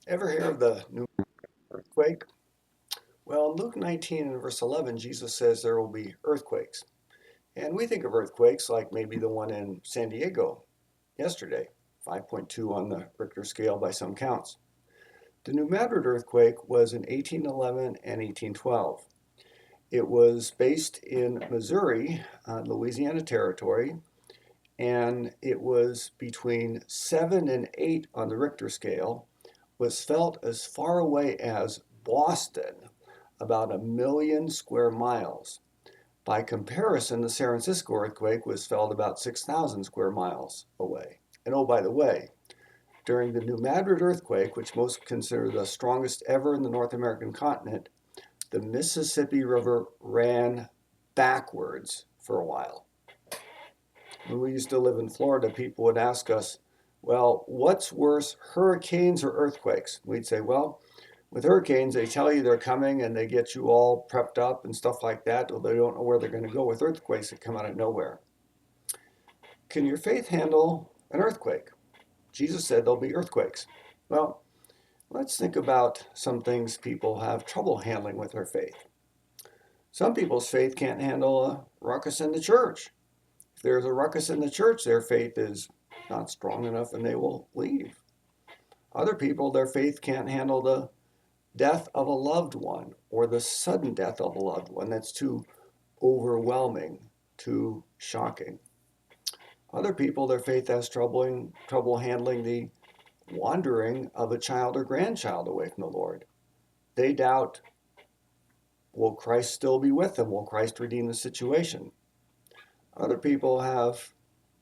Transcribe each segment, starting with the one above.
Ever hear of the new earthquake? Well, in Luke 19 and verse 11, Jesus says there will be earthquakes. And we think of earthquakes like maybe the one in San Diego yesterday, 5.2 on the Richter scale by some counts. The New Madrid earthquake was in 1811 and 1812. It was based in Missouri, Louisiana Territory, and it was between 7 and 8 on the Richter scale, was felt as far away as Boston, about 1 million square miles. By comparison, the San Francisco earthquake was felt about 6,000 square miles away. And oh, by the way, during the New Madrid earthquake, which most consider the strongest ever in the North American continent, the Mississippi River ran backwards for a while. When we used to live in Florida, people would ask us, well, what's worse, hurricanes or earthquakes? We'd say, well, with hurricanes, they tell you they're coming and they get you all prepped up and stuff like that, or they don't know where they're going to go. With earthquakes that come out of nowhere. Can your faith handle an earthquake? Jesus said there'll be earthquakes. Well, let's think about some things people have trouble handling with their faith. Some people's faith can't handle a ruckus in the church. If there's a ruckus in the church, their faith is not strong enough and they will leave. Other people, their faith can't handle the death of a loved one or the sudden death of a loved one. That's too overwhelming, too shocking. Other people, their faith has trouble handling the wandering of a child or grandchild away from the Lord. They doubt, will Christ still be with them? Will Christ redeem the situation? Other people have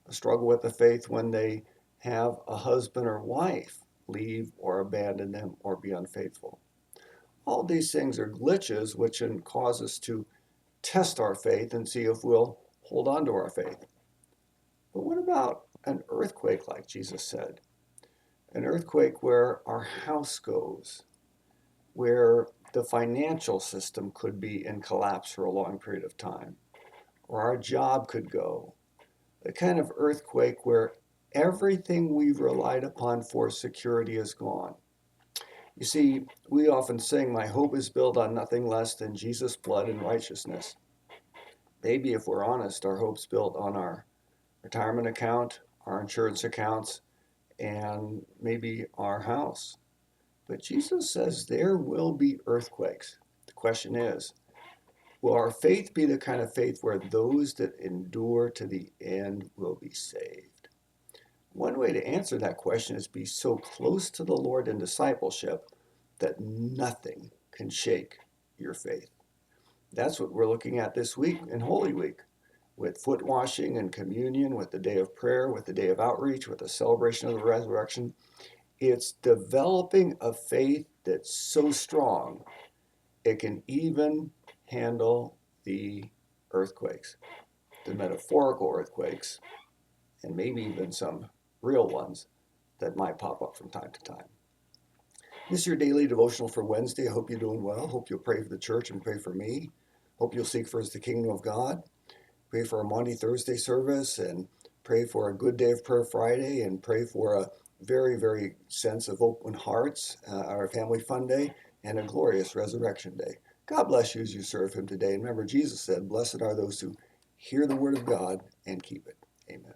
a struggle with the faith when they have a husband or wife leave or abandon them or be unfaithful. All these things are glitches which can cause us to test our faith and see if we'll hold on to our faith. But what about an earthquake, like Jesus said? An earthquake where our house goes, where the financial system could be in collapse for a long period of time, or our job could go. The kind of earthquake where everything we've relied upon for security is gone. You see, we often sing, my hope is built on nothing less than Jesus' blood and righteousness. Maybe if we're honest, our hope's built on our retirement account, our insurance accounts, and maybe our house. But Jesus says there will be earthquakes. The question is, will our faith be the kind of faith where those that endure to the end will be saved? One way to answer that question is be so close to the Lord in discipleship that nothing can shake your faith. That's what we're looking at this week in Holy Week, with foot washing and communion, with the day of prayer, with the day of outreach, with the celebration of the resurrection. It's developing a faith that's so strong it can even handle the earthquakes, the metaphorical earthquakes, and maybe even some real ones that might pop up from time to time. This is your daily devotional for Wednesday. I hope you're doing well. Hope you'll pray for the church and pray for me. Hope you'll seek first the kingdom of God. Pray for our Monday, Thursday service, and pray for a good day of prayer Friday, and pray for a very, very sense of open hearts, our family fun day, and a glorious resurrection day. God bless you as you serve him today. And remember, Jesus said, blessed are those who hear the word of God and keep it. Amen.